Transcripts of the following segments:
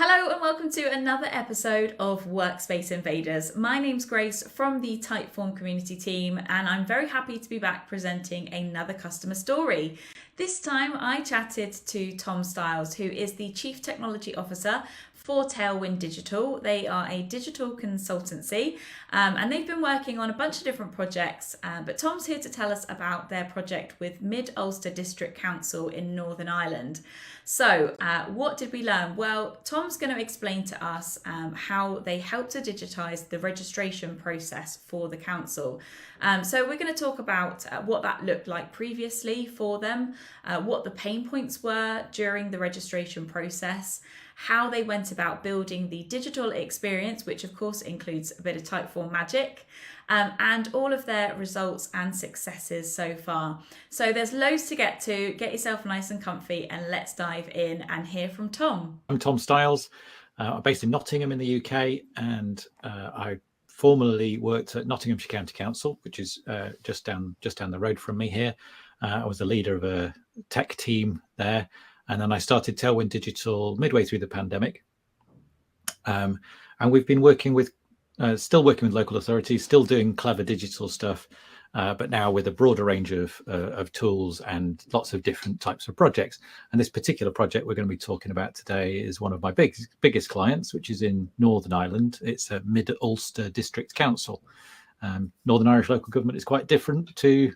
Hello and welcome to another episode of Workspace Invaders. My name's Grace from the Typeform community team, and I'm very happy to be back presenting another customer story. This time I chatted to Tom Stiles, who is the Chief Technology Officer for Tailwind Digital. They are a digital consultancy and they've been working on a bunch of different projects, but Tom's here to tell us about their project with Mid Ulster District Council in Northern Ireland. So what did we learn? Well, Tom's going to explain to us how they help to digitise the registration process for the council. So we're going to talk about what that looked like previously for them, what the pain points were during the registration process, how they went about building the digital experience, which of course includes a bit of Typeform magic, and all of their results and successes so far. So there's loads to get to. Get yourself nice and comfy and let's dive in and hear from Tom. I'm Tom Stiles. I'm based in Nottingham in the UK, and I formerly worked at Nottinghamshire County Council, which is just down the road from me here. I was the leader of a tech team there, and then I started Tailwind Digital midway through the pandemic. And we've been still working with local authorities, still doing clever digital stuff, but now with a broader range of tools and lots of different types of projects. And this particular project we're going to be talking about today is one of my biggest clients, which is in Northern Ireland. It's a Mid Ulster District Council. Northern Irish local government is quite different to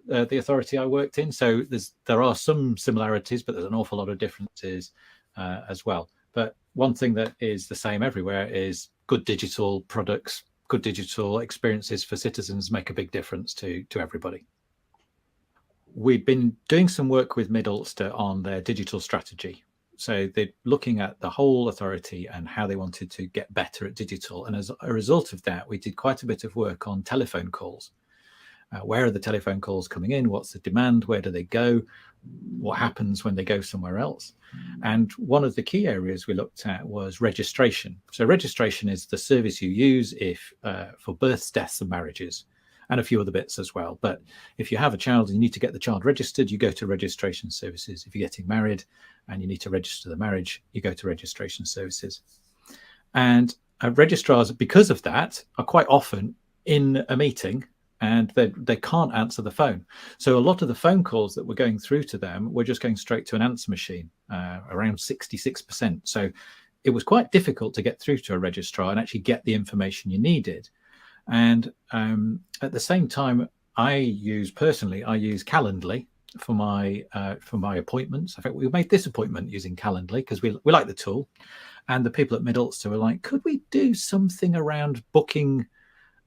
the authority I worked in. So there are some similarities, but there's an awful lot of differences as well. But one thing that is the same everywhere is good digital products, good digital experiences for citizens make a big difference to everybody. We've been doing some work with Mid Ulster on their digital strategy. So they're looking at the whole authority and how they wanted to get better at digital. And as a result of that, we did quite a bit of work on telephone calls. Where are the telephone calls coming in? What's the demand? Where do they go? What happens when they go somewhere else? And one of the key areas we looked at was registration. So registration is the service you use for births, deaths, and marriages, and a few other bits as well. But if you have a child and you need to get the child registered, you go to registration services. If you're getting married and you need to register the marriage, you go to registration services. And registrars, because of that, are quite often in a meeting and they can't answer the phone. So a lot of the phone calls that were going through to them were just going straight to an answer machine, around 66%. So it was quite difficult to get through to a registrar and actually get the information you needed. And at the same time, I use Calendly for my appointments. In fact, we made this appointment using Calendly because we like the tool. And the people at Mid Ulster were like, could we do something around booking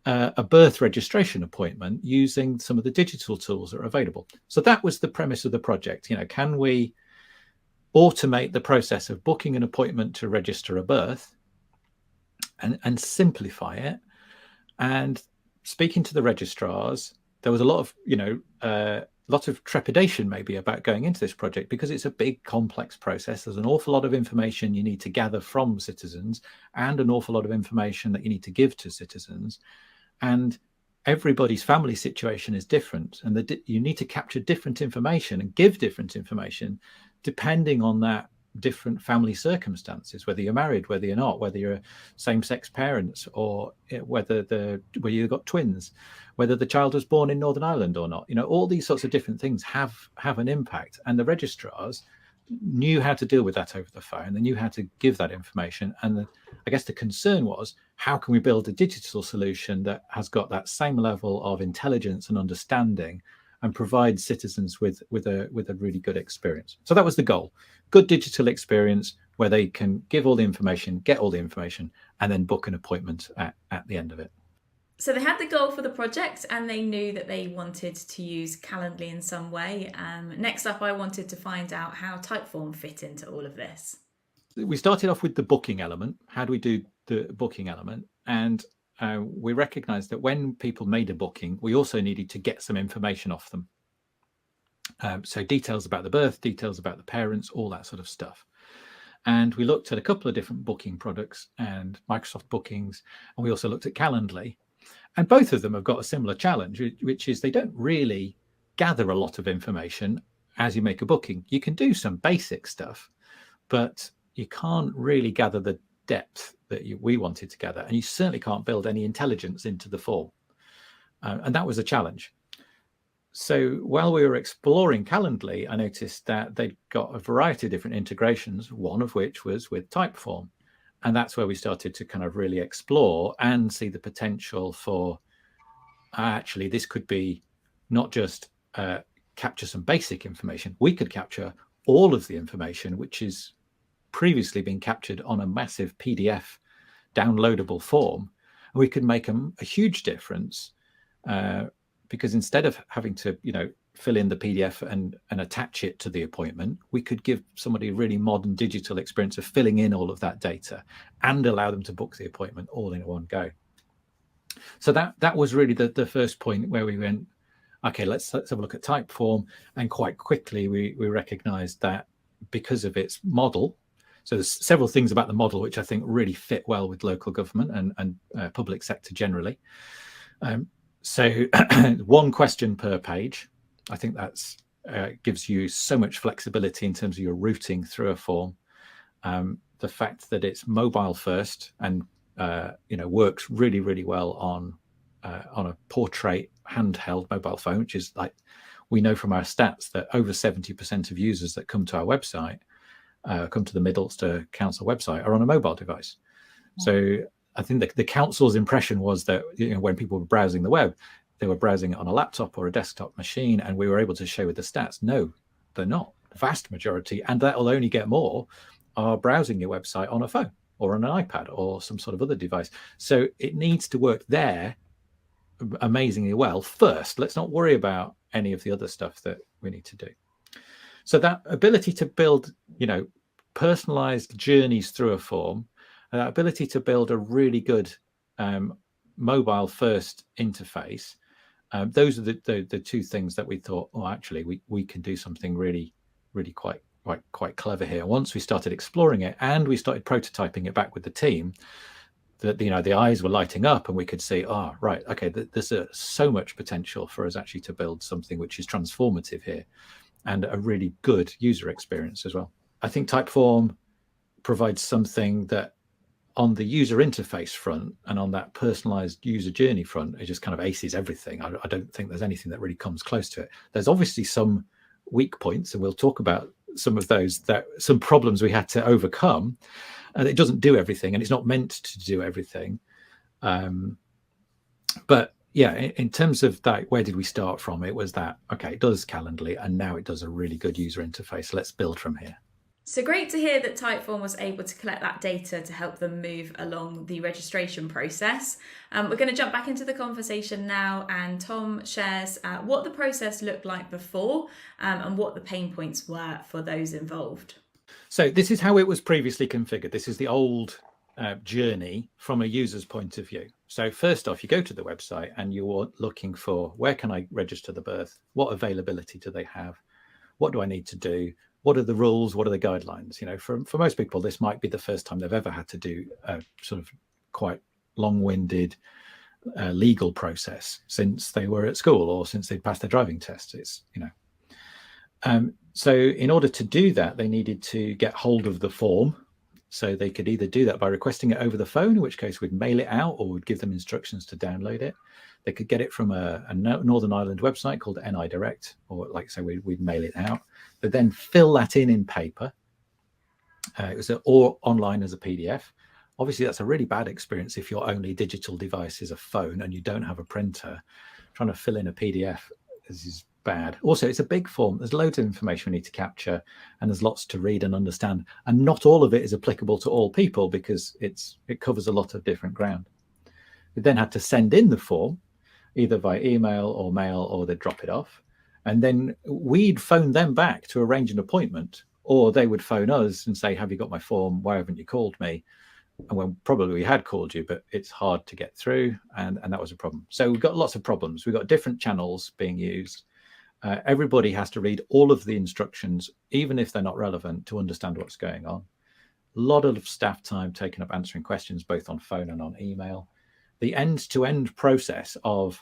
a birth registration appointment using some of the digital tools that are available? So that was the premise of the project. Can we automate the process of booking an appointment to register a birth and simplify it? And speaking to the registrars, there was a lot of trepidation maybe about going into this project because it's a big complex process. There's an awful lot of information you need to gather from citizens and an awful lot of information that you need to give to citizens. And everybody's family situation is different, and you need to capture different information and give different information depending on that different family circumstances, whether you're married, whether you're not, whether you're same-sex parents, or whether you've got twins, whether the child was born in Northern Ireland or not. All these sorts of different things have an impact, and the registrars knew how to deal with that over the phone. They knew how to give that information. And I guess the concern was, how can we build a digital solution that has got that same level of intelligence and understanding and provide citizens with a really good experience? So that was the goal. Good digital experience where they can give all the information, get all the information, and then book an appointment at the end of it. So they had the goal for the project and they knew that they wanted to use Calendly in some way. Next up, I wanted to find out how Typeform fit into all of this. We started off with the booking element. How do we do the booking element? And we recognized that when people made a booking, we also needed to get some information off them. So details about the birth, details about the parents, all that sort of stuff. And we looked at a couple of different booking products and Microsoft Bookings, and we also looked at Calendly. And both of them have got a similar challenge, which is they don't really gather a lot of information as you make a booking. You can do some basic stuff, but you can't really gather the depth that we wanted to gather, and you certainly can't build any intelligence into the form. And that was a challenge. So while we were exploring Calendly, I noticed that they'd got a variety of different integrations, one of which was with Typeform. And that's where we started to kind of really explore and see the potential for actually this could be not just capture some basic information. We could capture all of the information, which is previously been captured on a massive PDF downloadable form. And we could make a huge difference because instead of having to, fill in the PDF and attach it to the appointment, we could give somebody a really modern digital experience of filling in all of that data and allow them to book the appointment all in one go. So that was really the first point where we went, okay, let's have a look at Typeform. And quite quickly, we recognized that because of its model, so there's several things about the model which I think really fit well with local government and public sector generally. So one question per page, I think that's gives you so much flexibility in terms of your routing through a form. The fact that it's mobile first and works really, really well on a portrait handheld mobile phone, which is like we know from our stats that over 70% of users that come to our website, come to the Mid Ulster Council website, are on a mobile device. Yeah. So I think the council's impression was that when people were browsing the web, they were browsing it on a laptop or a desktop machine, and we were able to show with the stats, no, they're not. The vast majority, and that will only get more, are browsing your website on a phone or on an iPad or some sort of other device. So it needs to work there amazingly well first. Let's not worry about any of the other stuff that we need to do. So that ability to build, personalized journeys through a form, that ability to build a really good mobile first interface, those are the two things that we thought, actually we can do something really, really quite clever here. Once we started exploring it and we started prototyping it back with the team, that the eyes were lighting up and we could see, right, okay, there's so much potential for us actually to build something which is transformative here and a really good user experience as well. I think Typeform provides something that on the user interface front and on that personalized user journey front, it just kind of aces everything. I don't think there's anything that really comes close to it. There's obviously some weak points, and we'll talk about some of those, some problems we had to overcome. And it doesn't do everything, and it's not meant to do everything. But yeah, in terms of that, where did we start from? It was that, okay, it does Calendly, and now it does a really good user interface. Let's build from here. So great to hear that Typeform was able to collect that data to help them move along the registration process. We're going to jump back into the conversation now, and Tom shares what the process looked like before and what the pain points were for those involved. So this is how it was previously configured. This is the old journey from a user's point of view. So first off, you go to the website and you're looking for, where can I register the birth? What availability do they have? What do I need to do? What are the rules? What are the guidelines? For most people, this might be the first time they've ever had to do a sort of quite long-winded legal process since they were at school or since they'd passed their driving test. So in order to do that, they needed to get hold of the form. So they could either do that by requesting it over the phone, in which case we'd mail it out, or we'd give them instructions to download it. They could get it from a Northern Ireland website called NI Direct, or like I say, we'd mail it out. But then fill that in paper. It was or online as a PDF. Obviously, that's a really bad experience if your only digital device is a phone and you don't have a printer. Trying to fill in a PDF is bad. Also, it's a big form. There's loads of information we need to capture, and there's lots to read and understand. And not all of it is applicable to all people because it covers a lot of different ground. We then had to send in the form, either by email or mail, or they'd drop it off. And then we'd phone them back to arrange an appointment, or they would phone us and say, have you got my form? Why haven't you called me? And when probably we had called you, but it's hard to get through. And that was a problem. So we've got lots of problems. We've got different channels being used. Everybody has to read all of the instructions, even if they're not relevant, to understand what's going on. A lot of staff time taken up answering questions, both on phone and on email. The end-to-end process of,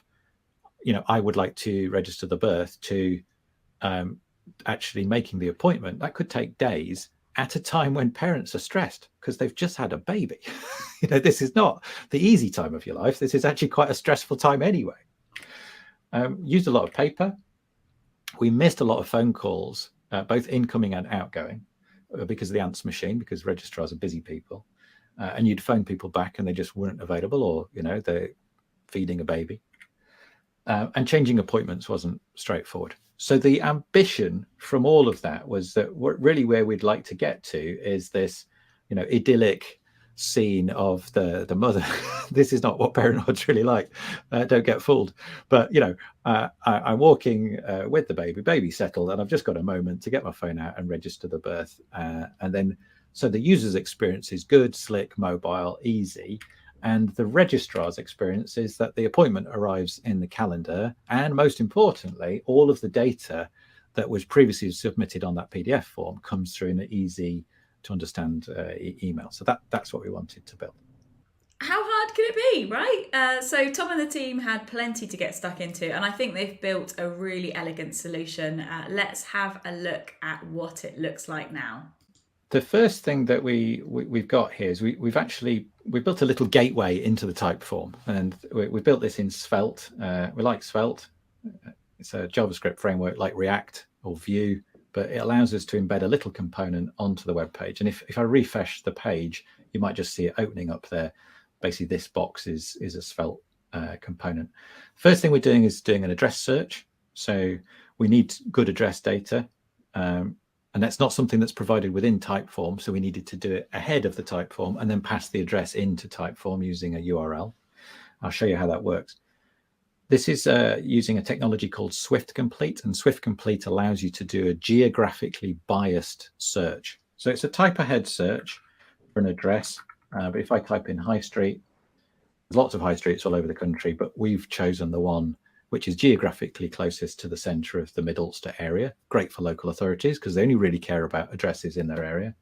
I would like to register the birth, to actually making the appointment, that could take days at a time when parents are stressed because they've just had a baby. This is not the easy time of your life. This is actually quite a stressful time anyway. Used a lot of paper. We missed a lot of phone calls, both incoming and outgoing, because of the answer machine, because registrars are busy people. And you'd phone people back and they just weren't available, or, they're feeding a baby. And changing appointments wasn't straightforward. So the ambition from all of that was that really where we'd like to get to is this, idyllic scene of the mother. This is not what parenthood's really like. Don't get fooled. But, I'm walking with the baby settled, and I've just got a moment to get my phone out and register the birth. And then, so the user's experience is good, slick, mobile, easy. And the registrar's experience is that the appointment arrives in the calendar. And most importantly, all of the data that was previously submitted on that PDF form comes through in an easy to understand email. So that's what we wanted to build. How hard could it be, right? So Tom and the team had plenty to get stuck into, and I think they've built a really elegant solution. Let's have a look at what it looks like now. The first thing that we've got here is we've built a little gateway into the Typeform, and we built this in Svelte. We like Svelte. It's a JavaScript framework like React or Vue, but it allows us to embed a little component onto the web page. And if I refresh the page, you might just see it opening up there. Basically, this box is a Svelte component. First thing we're doing is doing an address search. So we need good address data. And that's not something that's provided within Typeform. So we needed to do it ahead of the Typeform and then pass the address into Typeform using a URL. I'll show you how that works. This is using a technology called Swift Complete, and Swift Complete allows you to do a geographically biased search. So it's a type ahead search for an address. But if I type in High Street, there's lots of high streets all over the country, but we've chosen the one which is geographically closest to the centre of the Mid Ulster area. Great for local authorities because they only really care about addresses in their area.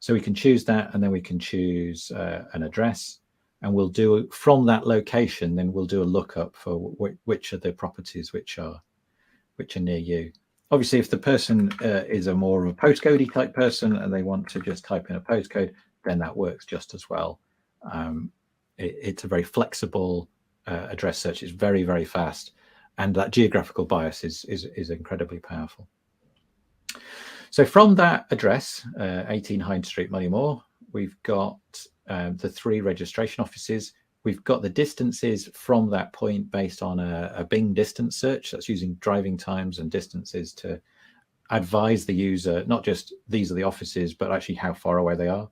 So we can choose that, and then we can choose an address, and we'll do from that location. Then we'll do a lookup for which are the properties which are near you. Obviously, if the person is a more of a postcodey type person and they want to just type in a postcode, then that works just as well. It's a very flexible address search. Is very, very fast, and that geographical bias is incredibly powerful. So from that address, 18 Hyde Street, Moneymore, we've got the 3 registration offices. We've got the distances from that point based on a Bing distance search. That's using driving times and distances to advise the user not just these are the offices, but actually how far away they are.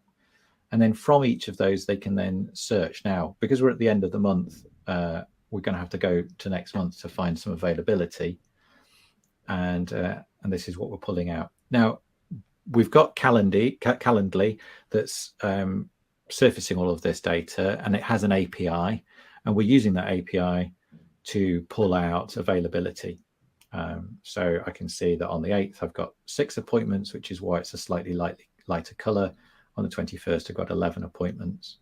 And then from each of those, they can then search. Now, because we're at the end of the month, we're going to have to go to next month to find some availability. And this is what we're pulling out. Now, we've got Calendly that's surfacing all of this data, and it has an API. And we're using that API to pull out availability. So I can see that on the 8th, I've got 6 appointments, which is why it's a slightly lighter color. On the 21st, I've got 11 appointments.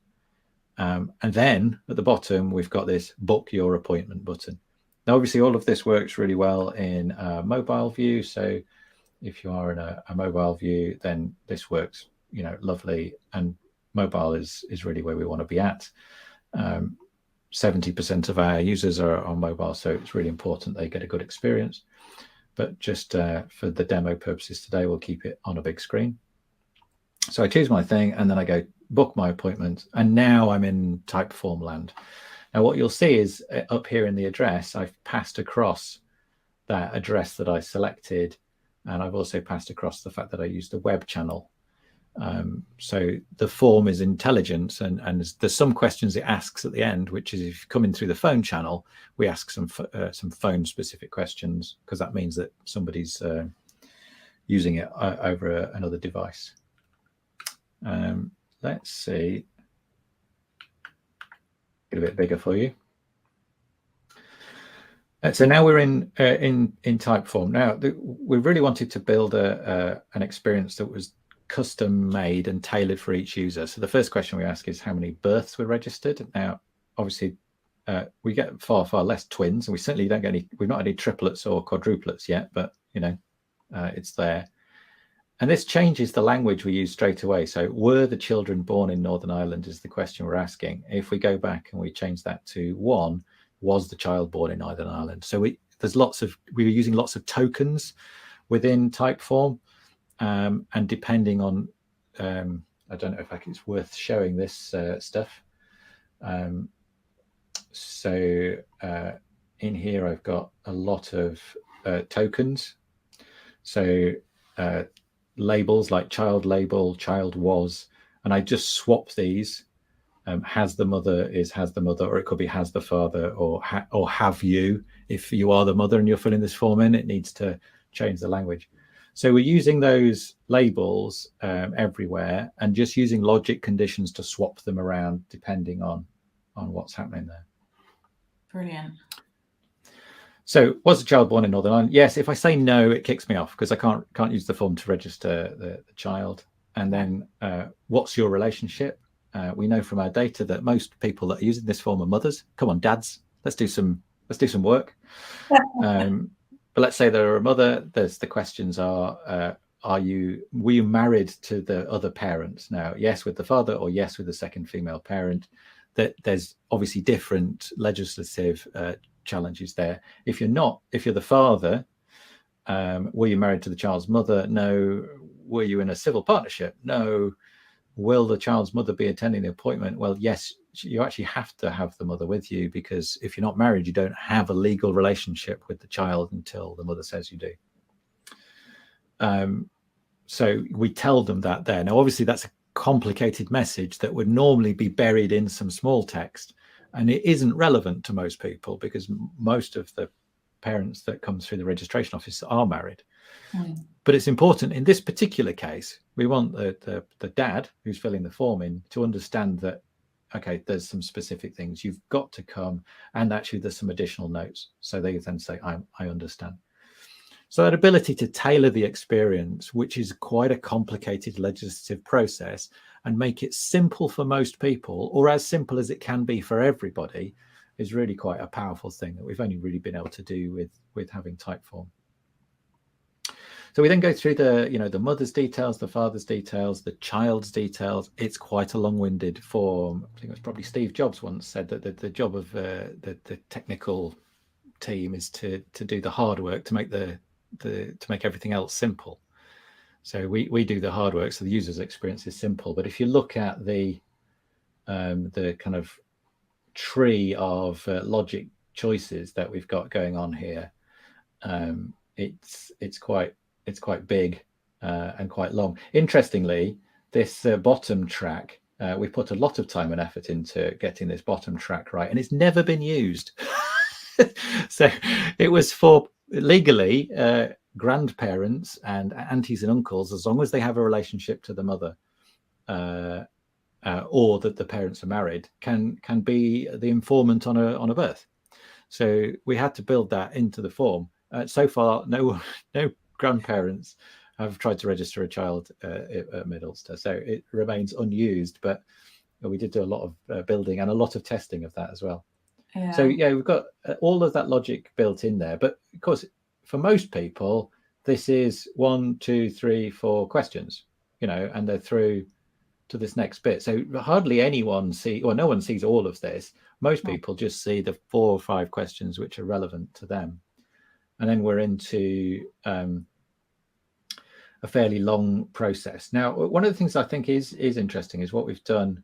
And then at the bottom, we've got this book your appointment button. Now, obviously, all of this works really well in a mobile view. So if you are in a mobile view, then this works, lovely. And mobile is really where we want to be at. 70% of our users are on mobile, so it's really important they get a good experience. But just for the demo purposes today, we'll keep it on a big screen. So I choose my thing, and then I go book my appointment, and now I'm in Typeform land. Now what you'll see is up here in the address, I've passed across that address that I selected, and I've also passed across the fact that I used a web channel. So the form is intelligent, and there's some questions it asks at the end, which is if you come in through the phone channel, we ask some phone specific questions, because that means that somebody's using it over another device. Let's see, get a bit bigger for you. So now we're in Typeform. Now we really wanted to build an experience that was custom made and tailored for each user. So the first question we ask is how many births were registered. Now, obviously, we get far less twins, and we certainly don't get any. We've not had any triplets or quadruplets yet, but it's there. And this changes the language we use straight away. So were the children born in Northern Ireland is the question we're asking. If we go back and we change that to 1, was the child born in Northern Ireland? So we were using lots of tokens within Typeform, and depending on, I don't know if it's worth showing this stuff. So in here, I've got a lot of tokens. So labels like child label, child was, and I just swap these. Has the mother is has the mother, or it could be has the father, or have you. If you are the mother and you're filling this form in, it needs to change the language. So we're using those labels everywhere, and just using logic conditions to swap them around depending on what's happening there. Brilliant. So was the child born in Northern Ireland? Yes. If I say no, it kicks me off because I can't use the form to register the child. And then what's your relationship? We know from our data that most people that are using this form are mothers. Come on, dads, let's do some work. But let's say they're a mother. The questions are were you married to the other parents? Now, yes with the father, or yes with the second female parent. That there's obviously different legislative challenges there. If you're the father, were you married to the child's mother? No. Were you in a civil partnership? No. Will the child's mother be attending the appointment? Well, yes, you actually have to have the mother with you, because if you're not married, you don't have a legal relationship with the child until the mother says you do. So we tell them that there. Now, obviously, that's a complicated message that would normally be buried in some small text, and it isn't relevant to most people because most of the parents that come through the registration office are married. But it's important in this particular case. We want the dad who's filling the form in to understand that, okay, there's some specific things you've got to come, and actually there's some additional notes. So they then say, I understand. So that ability to tailor the experience, which is quite a complicated legislative process, and make it simple for most people, or as simple as it can be for everybody, is really quite a powerful thing that we've only really been able to do with having Typeform. So we then go through the mother's details, the father's details, the child's details. It's quite a long-winded form. I think it was probably Steve Jobs once said that the job of the technical team is to do the hard work to make everything else simple. So we do the hard work, so the user's experience is simple. But if you look at the kind of tree of logic choices that we've got going on here, it's quite big and quite long. Interestingly, this bottom track, we put a lot of time and effort into getting this bottom track right, and it's never been used. So it was for legally grandparents and aunties and uncles, as long as they have a relationship to the mother, or that the parents are married, can be the informant on a birth. So we had to build that into the form. So far, no grandparents have tried to register a child at Mid Ulster, so it remains unused. But we did do a lot of building and a lot of testing of that as well. Yeah. So yeah, we've got all of that logic built in there. But of course, for most people, this is 1, 2, 3, 4 questions, and they're through to this next bit. So hardly anyone no one sees all of this. Most people just see the 4 or 5 questions which are relevant to them. And then we're into a fairly long process. Now, one of the things I think is interesting is what we've done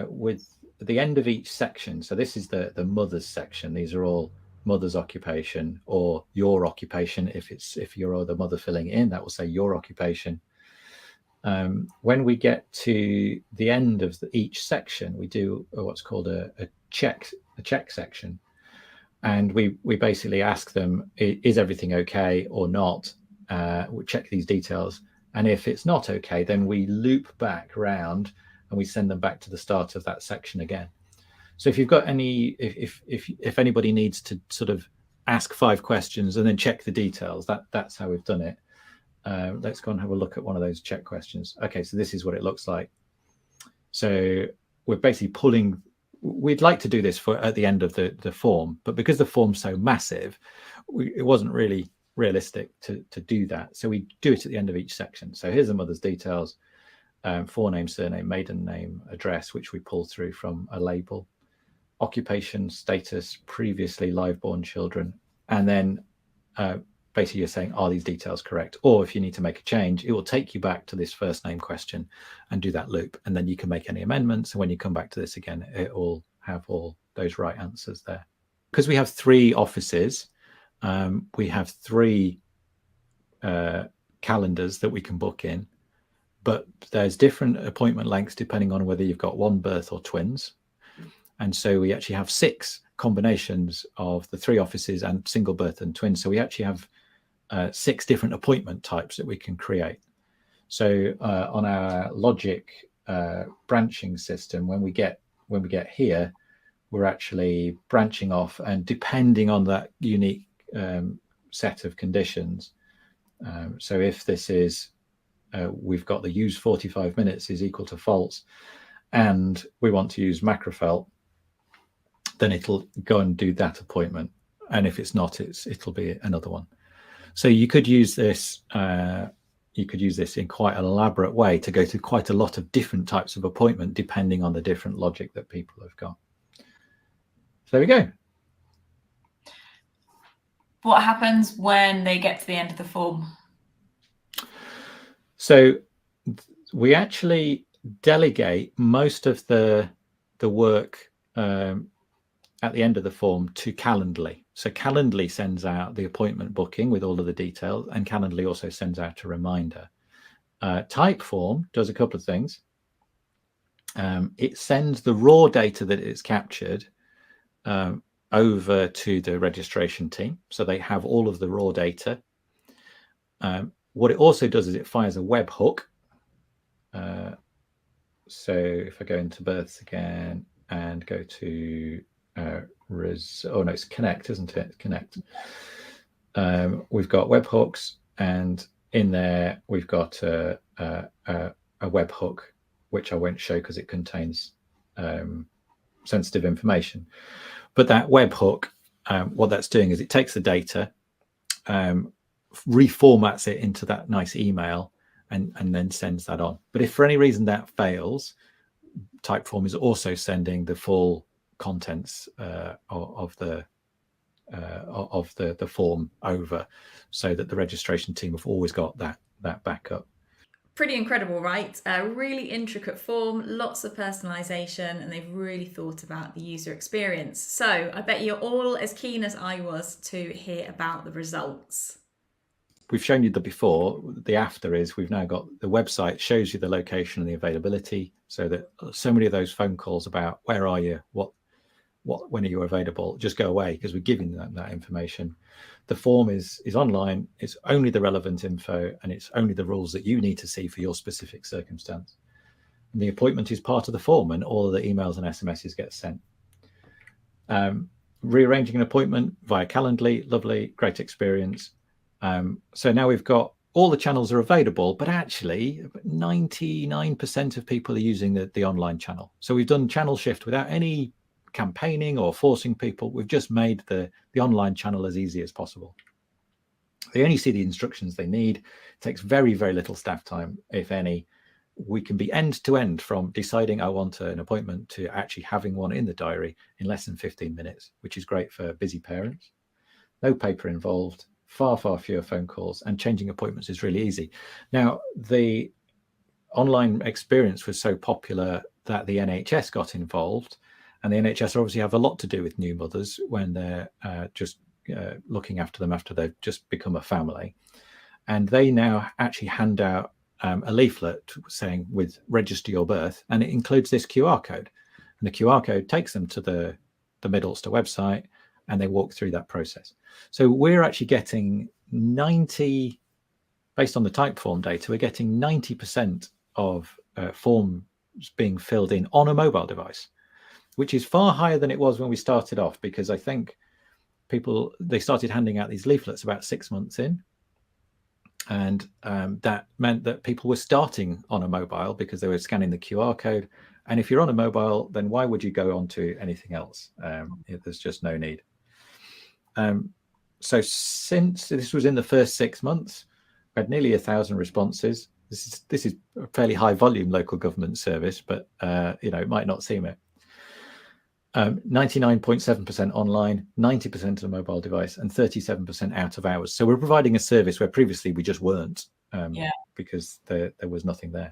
with the end of each section. So this is the mother's section. These are all mother's occupation, or your occupation. If you're the mother filling it in, that will say your occupation. When we get to the end of each section, we do what's called a check section. And we basically ask them, is everything okay or not? We check these details. And if it's not okay, then we loop back around and we send them back to the start of that section again. So if you've got if anybody needs to sort of ask 5 questions and then check the details, that's how we've done it. Let's go and have a look at one of those check questions. Okay, so this is what it looks like. So we're basically we'd like to do this at the end of the form, but because the form's so massive, it wasn't really realistic to do that. So we do it at the end of each section. So here's the mother's details, forename, surname, maiden name, address, which we pull through from a label, occupation, status, previously live born children, and then basically you're saying, are these details correct? Or if you need to make a change, it will take you back to this first name question and do that loop, and then you can make any amendments, and when you come back to this again, it will have all those right answers there. Because we have 3 offices, we have 3 calendars that we can book in, but there's different appointment lengths depending on whether you've got one birth or twins. And so we actually have 6 combinations of the 3 offices and single birth and twins. So we actually have 6 different appointment types that we can create. So on our logic branching system, when we get here, we're actually branching off, and depending on that unique set of conditions. So if this is, we've got the use 45 minutes is equal to false, and we want to use macrofelt, then it'll go and do that appointment. And if it's not, it'll be another one. So you could use this. You could use this in quite an elaborate way to go through quite a lot of different types of appointment, depending on the different logic that people have got. So there we go. What happens when they get to the end of the form? So we actually delegate most of the work at the end of the form to Calendly. So Calendly sends out the appointment booking with all of the details, and Calendly also sends out a reminder. Typeform does a couple of things. It sends the raw data that it's captured over to the registration team, so they have all of the raw data. What it also does is it fires a webhook. So if I go into births again and go to it's Connect, isn't it? Connect. We've got webhooks, and in there we've got a webhook, which I won't show because it contains sensitive information. But that webhook, what that's doing is it takes the data, reformats it into that nice email, and then sends that on. But if for any reason that fails, Typeform is also sending the full contents of the form over, so that the registration team have always got that backup. Pretty incredible, right? A really intricate form, lots of personalization, and they've really thought about the user experience. So I bet you're all as keen as I was to hear about the results. We've shown you the before. The after is we've now got the website shows you the location and the availability, so that so many of those phone calls about where are you, when are you available, just go away, because we're giving that information. The form is online. It's only the relevant info, and it's only the rules that you need to see for your specific circumstance. And the appointment is part of the form, and all of the emails and SMSs get sent. Rearranging an appointment via Calendly, lovely, great experience. So now we've got all the channels are available, but actually 99% of people are using the online channel. So we've done channel shift without any campaigning or forcing people. We've just made the online channel as easy as possible. They only see the instructions they need. It takes very, very little staff time, if any. We can be end to end from deciding I want an appointment to actually having one in the diary in less than 15 minutes, which is great for busy parents. No paper involved, far, far fewer phone calls, and changing appointments is really easy. Now, the online experience was so popular that the NHS got involved, and the NHS obviously have a lot to do with new mothers when they're just looking after them after they've just become a family. And they now actually hand out a leaflet saying with register your birth, and it includes this QR code. And the QR code takes them to the Mid Ulster website, and they walk through that process. So we're actually getting 90, based on the Typeform data, we're getting 90% of forms being filled in on a mobile device, which is far higher than it was when we started off, because I think they started handing out these leaflets about 6 months in. And that meant that people were starting on a mobile because they were scanning the QR code. And if you're on a mobile, then why would you go on to anything else? There's just no need. So since this was in the first 6 months, we had nearly 1,000 responses. This is a fairly high volume local government service, but it might not seem it. 99.7% online, 90% on a mobile device, and 37% out of hours. So we're providing a service where previously we just weren't, because there was nothing there.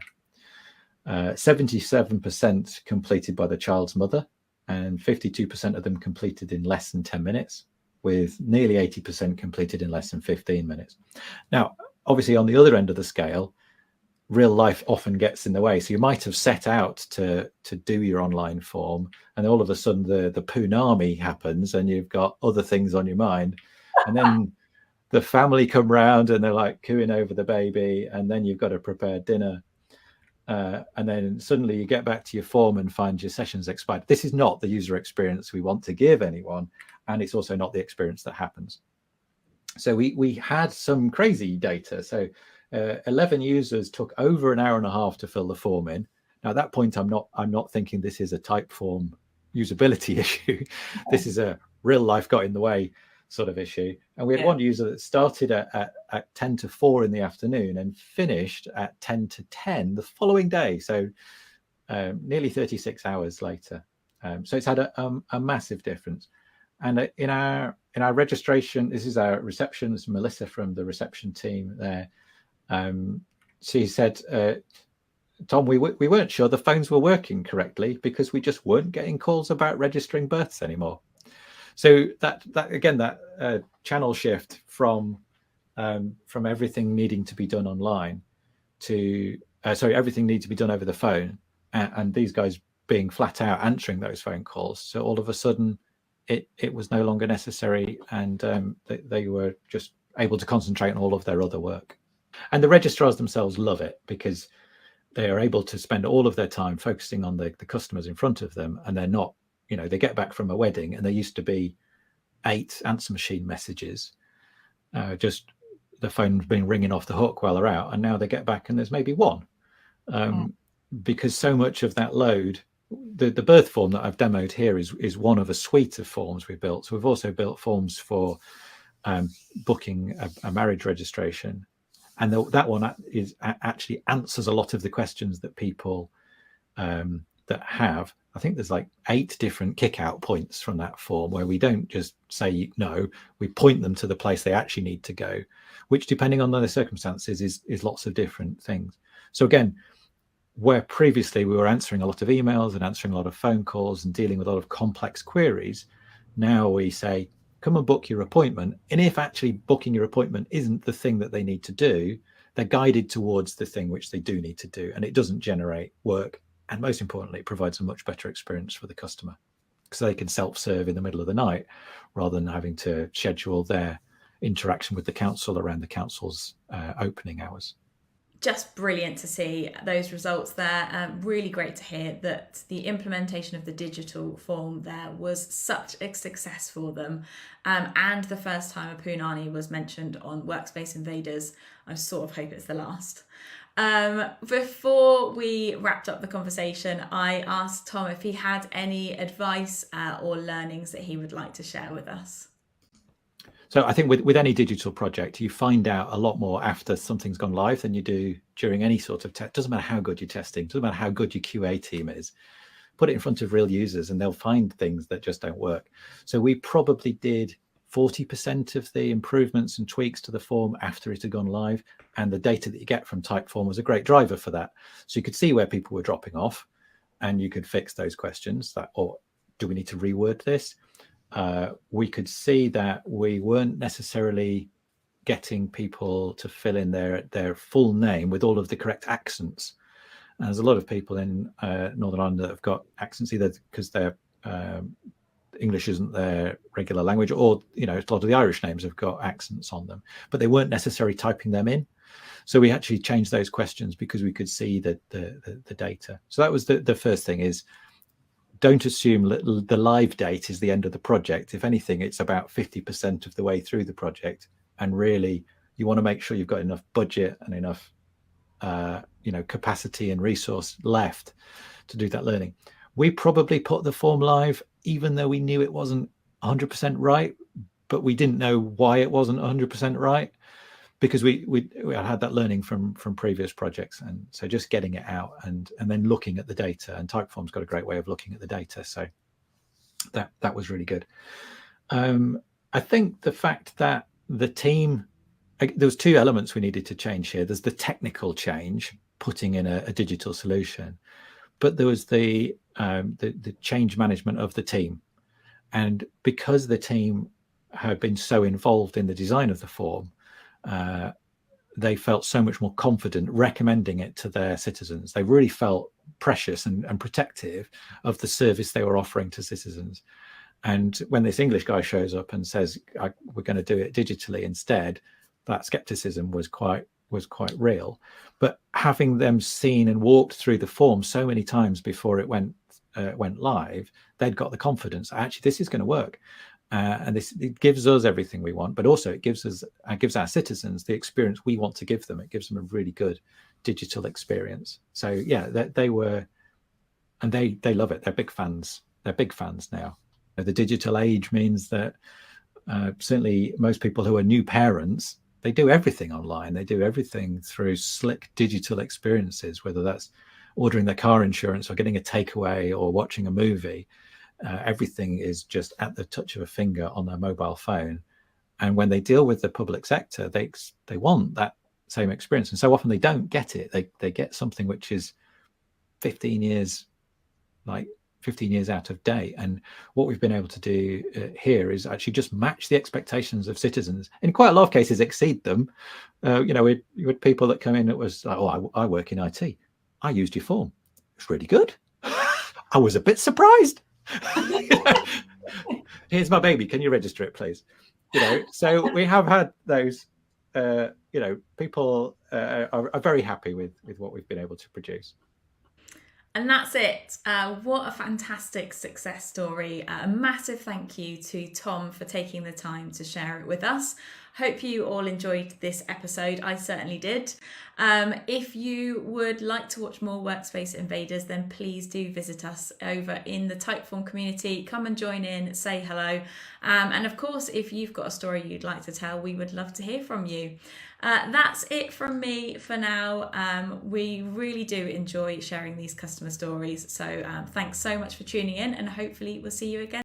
77% completed by the child's mother, and 52% of them completed in less than 10 minutes, with nearly 80% completed in less than 15 minutes. Now, obviously, on the other end of the scale, real life often gets in the way. So you might have set out to do your online form, and all of a sudden the punami happens, and you've got other things on your mind, and then the family come round and they're like cooing over the baby, and then you've got to prepare dinner. And then suddenly you get back to your form and find your session's expired. This is not the user experience we want to give anyone, and it's also not the experience that happens. So we had some crazy data. So 11 users took over an hour and a half to fill the form in. Now, at that point, I'm not thinking this is a Typeform usability issue. This is a real life got in the way sort of issue. And we had one user that started at 10 to 4 in the afternoon and finished at 10 to 10 the following day. So nearly 36 hours later. So it's had a massive difference. And in our registration, this is our reception. It's Melissa from the reception team there. She said, Tom, we weren't sure the phones were working correctly because we just weren't getting calls about registering births anymore. So that again, that channel shift from everything needing to be done online to everything needs to be done over the phone, and these guys being flat out answering those phone calls. So all of a sudden, it was no longer necessary, and they were just able to concentrate on all of their other work. And the registrars themselves love it because they are able to spend all of their time focusing on the customers in front of them, and they're not, they get back from a wedding and there used to be 8 answer machine messages, just the phone's been ringing off the hook while they're out, and now they get back and there's maybe 1, because so much of that load. The birth form that I've demoed here is one of a suite of forms we built. So we've also built forms for booking a marriage registration, and that one is actually answers a lot of the questions that people that have. I think there's like 8 different kick out points from that form where we don't just say no, we point them to the place they actually need to go, which depending on the circumstances is lots of different things. So again, where previously we were answering a lot of emails and answering a lot of phone calls and dealing with a lot of complex queries, now we say, come and book your appointment. And if actually booking your appointment isn't the thing that they need to do, they're guided towards the thing which they do need to do. And it doesn't generate work. And most importantly, it provides a much better experience for the customer, because they can self-serve in the middle of the night rather than having to schedule their interaction with the council around the council's opening hours. Just brilliant to see those results there. Really great to hear that the implementation of the digital form there was such a success for them. And the first time a Punani was mentioned on Workspace Invaders, I sort of hope it's the last. Before we wrapped up the conversation, I asked Tom if he had any advice or learnings that he would like to share with us. So I think with any digital project, you find out a lot more after something's gone live than you do during any sort of test. Doesn't matter how good your testing, doesn't matter how good your QA team is. Put it in front of real users and they'll find things that just don't work. So we probably did 40% of the improvements and tweaks to the form after it had gone live. And the data that you get from Typeform was a great driver for that. So you could see where people were dropping off and you could fix those questions that, or do we need to reword this? We could see that we weren't necessarily getting people to fill in their full name with all of the correct accents. And there's a lot of people in Northern Ireland that have got accents either because their English isn't their regular language, or a lot of the Irish names have got accents on them, but they weren't necessarily typing them in. So we actually changed those questions because we could see the data. So that was the first thing is, don't assume the live date is the end of the project. If anything, it's about 50% of the way through the project. And really, you want to make sure you've got enough budget and enough, capacity and resource left to do that learning. We probably put the form live, even though we knew it wasn't 100% right, but we didn't know why it wasn't 100% right, because we had that learning from previous projects. And so just getting it out and then looking at the data, and Typeform's got a great way of looking at the data. So that was really good. I think the fact that the team, there was two elements we needed to change here. There's the technical change, putting in a digital solution, but there was the change management of the team. And because the team had been so involved in the design of the form, they felt so much more confident recommending it to their citizens. They really felt precious and protective of the service they were offering to citizens. And when this English guy shows up and says, we're going to do it digitally instead, that skepticism was quite real. But having them seen and walked through the form so many times before it went live, they'd got the confidence, actually, this is going to work. And it gives us everything we want, but also it gives our citizens the experience we want to give them. It gives them a really good digital experience. So yeah, they were, and they love it. They're big fans. They're big fans now. The digital age means that certainly most people who are new parents, they do everything online. They do everything through slick digital experiences, whether that's ordering their car insurance or getting a takeaway or watching a movie. Everything is just at the touch of a finger on their mobile phone. And when they deal with the public sector, they want that same experience. And so often they don't get it. They get something which is 15 years out of date. And what we've been able to do here is actually just match the expectations of citizens. In quite a lot of cases, exceed them. We had people that come in that was like, oh, I work in IT. I used your form. It's really good. I was a bit surprised. Here's my baby. Can you register it, please? So we have had those. People are very happy with what we've been able to produce. And that's it. What a fantastic success story. A massive thank you to Tom for taking the time to share it with us. Hope you all enjoyed this episode. I certainly did. If you would like to watch more Workspace Invaders, then please do visit us over in the Typeform community. Come and join in, say hello. And of course, if you've got a story you'd like to tell, we would love to hear from you. That's it from me for now. We really do enjoy sharing these customer stories. So thanks so much for tuning in, and hopefully we'll see you again.